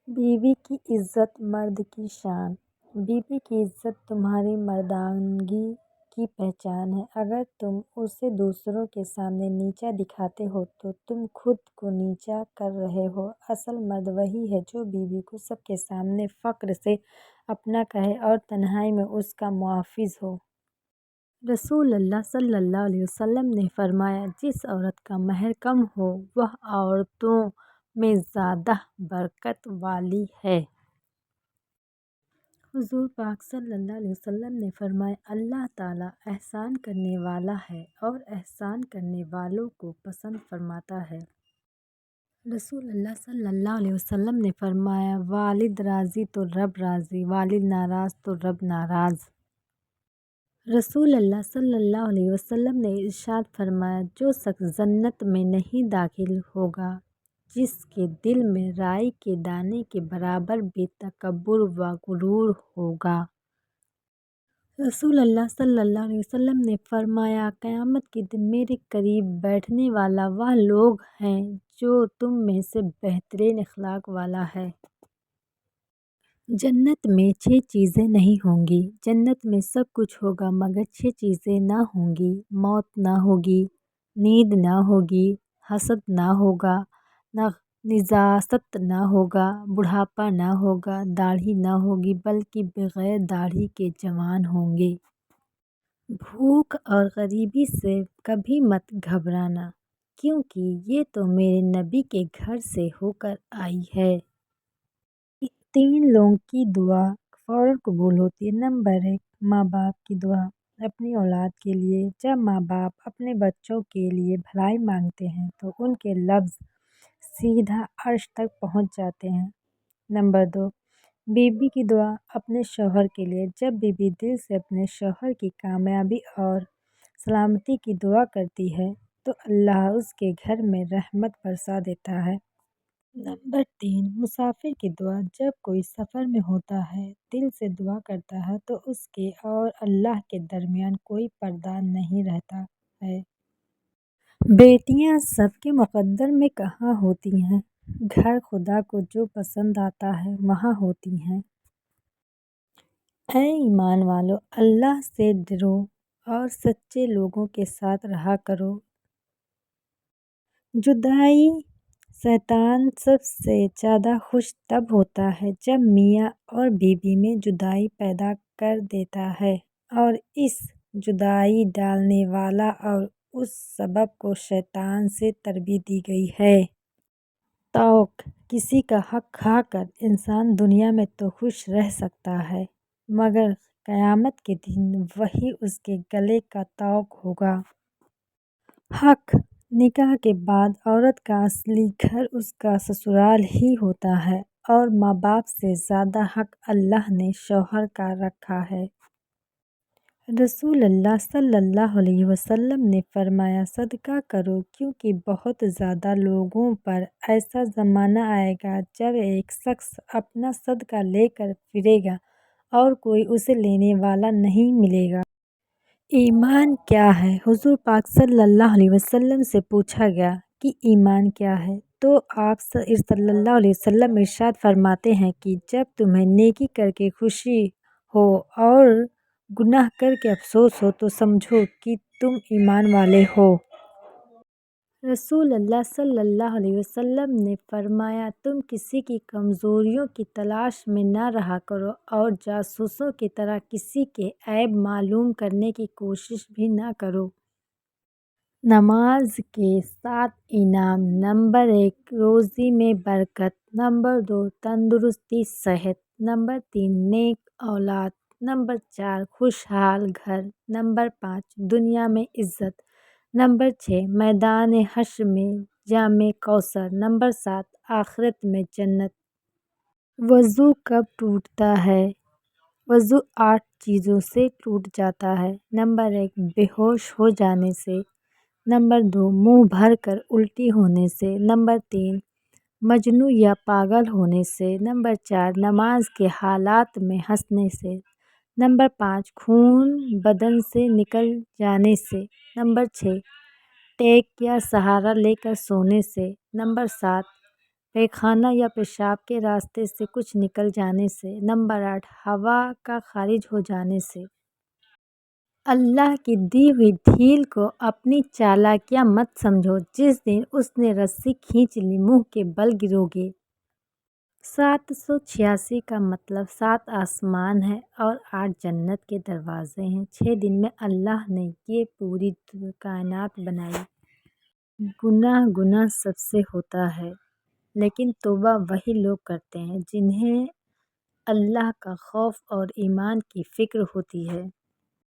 بیوی کی عزت مرد کی شان۔ بیوی کی عزت تمہاری مردانگی کی پہچان ہے۔ اگر تم اسے دوسروں کے سامنے نیچا دکھاتے ہو تو تم خود کو نیچا کر رہے ہو۔ اصل مرد وہی ہے جو بیوی کو سب کے سامنے فخر سے اپنا کہے اور تنہائی میں اس کا محافظ ہو۔ رسول اللہ صلی اللہ علیہ وسلم نے فرمایا، جس عورت کا مہر کم ہو وہ عورتوں میں زیادہ برکت والی ہے۔ حضور پاک صلی اللہ علیہ وسلم نے فرمایا، اللہ تعالیٰ احسان کرنے والا ہے اور احسان کرنے والوں کو پسند فرماتا ہے۔ رسول اللہ صلی اللہ علیہ وسلم نے فرمایا، والد راضی تو رب راضی، والد ناراض تو رب ناراض۔ رسول اللہ صلی اللہ علیہ وسلم نے ارشاد فرمایا، جو شخص جنت میں نہیں داخل ہوگا جس کے دل میں رائی کے دانے کے برابر بھی تکبر و غرور ہوگا۔ رسول اللہ صلی اللہ علیہ وسلم نے فرمایا، قیامت کے دن میرے قریب بیٹھنے والا وہ لوگ ہیں جو تم میں سے بہترین اخلاق والا ہے۔ جنت میں 6 چیزیں نہیں ہوں گی۔ جنت میں سب کچھ ہوگا مگر 6 چیزیں نہ ہوں گی۔ موت نہ ہوگی، نیند نہ ہوگی، حسد نہ ہوگا، نجاست نہ ہوگا، بڑھاپا نہ ہوگا، داڑھی نہ ہوگی بلکہ بغیر داڑھی کے جوان ہوں گے۔ بھوک اور غریبی سے کبھی مت گھبرانا کیونکہ یہ تو میرے نبی کے گھر سے ہو کر آئی ہے۔ 3 لوگوں کی دعا فوراً قبول ہوتی ہے۔ نمبر 1، ماں باپ کی دعا۔ اپنی اولاد کے لیے جب ماں باپ اپنے بچوں کے لیے بھلائی مانگتے ہیں تو ان کے لفظ سیدھا عرش تک پہنچ جاتے ہیں۔ نمبر 2، بیوی کی دعا اپنے شوہر کے لیے۔ جب بیوی دل سے اپنے شوہر کی کامیابی اور سلامتی کی دعا کرتی ہے تو اللہ اس کے گھر میں رحمت برسا دیتا ہے۔ نمبر 3، مسافر کی دعا۔ جب کوئی سفر میں ہوتا ہے، دل سے دعا کرتا ہے تو اس کے اور اللہ کے درمیان کوئی پردہ نہیں رہتا ہے۔ بیٹیاں سب کے مقدر میں کہاں ہوتی ہیں؟ گھر خدا کو جو پسند آتا ہے وہاں ہوتی ہیں۔ اے ایمان والو، اللہ سے ڈرو اور سچے لوگوں کے ساتھ رہا کرو۔ جدائی شیطان سب سے زیادہ خوش تب ہوتا ہے جب میاں اور بیوی میں جدائی پیدا کر دیتا ہے اور اس جدائی ڈالنے والا اور اس سبب کو شیطان سے تربیت دی گئی ہے۔ طوق کسی کا حق کھا کر انسان دنیا میں تو خوش رہ سکتا ہے مگر قیامت کے دن وہی اس کے گلے کا طوق ہوگا۔ حق نکاح کے بعد عورت کا اصلی گھر اس کا سسرال ہی ہوتا ہے اور ماں باپ سے زیادہ حق اللہ نے شوہر کا رکھا ہے۔ رسول اللہ صلی اللہ علیہ وسلم نے فرمایا، صدقہ کرو کیونکہ بہت زیادہ لوگوں پر ایسا زمانہ آئے گا جب ایک شخص اپنا صدقہ لے کر پھرے گا اور کوئی اسے لینے والا نہیں ملے گا۔ ایمان کیا ہے؟ حضور پاک صلی اللہ علیہ وسلم سے پوچھا گیا کہ ایمان کیا ہے تو آپ صلی اللہ علیہ وسلم ارشاد فرماتے ہیں کہ جب تمہیں نیکی کر کے خوشی ہو اور گناہ کر کے افسوس ہو تو سمجھو کہ تم ایمان والے ہو۔ رسول اللہ صلی اللہ علیہ وسلم نے فرمایا، تم کسی کی کمزوریوں کی تلاش میں نہ رہا کرو اور جاسوسوں کی طرح کسی کے عیب معلوم کرنے کی کوشش بھی نہ کرو۔ نماز کے 7 انعام۔ نمبر 1، روزی میں برکت۔ نمبر 2، تندرستی صحت۔ نمبر 3، نیک اولاد۔ نمبر 4، خوشحال گھر۔ نمبر 5، دنیا میں عزت۔ نمبر 6، میدان حشر میں جام کوثر۔ نمبر 7، آخرت میں جنت۔ وضو کب ٹوٹتا ہے؟ وضو 8 چیزوں سے ٹوٹ جاتا ہے۔ نمبر 1، بے ہوش ہو جانے سے۔ نمبر 2، منہ بھر کر الٹی ہونے سے۔ نمبر 3، مجنون یا پاگل ہونے سے۔ نمبر 4، نماز کے حالات میں ہنسنے سے۔ نمبر 5، خون بدن سے نکل جانے سے۔ نمبر 6، ٹیک یا سہارا لے کر سونے سے۔ نمبر 7، پیخانہ یا پیشاب کے راستے سے کچھ نکل جانے سے۔ نمبر 8، ہوا کا خارج ہو جانے سے۔ اللہ کی دی ہوئی ڈھیل کو اپنی چالاکیاں مت سمجھو، جس دن اس نے رسی کھینچ لی منہ کے بل گرو گے۔ 786 کا مطلب 7 آسمان ہے اور 8 جنت کے دروازے ہیں۔ 6 دن میں اللہ نے یہ پوری کائنات بنائی۔ گناہ سب سے ہوتا ہے، لیکن توبہ وہی لوگ کرتے ہیں جنہیں اللہ کا خوف اور ایمان کی فکر ہوتی ہے۔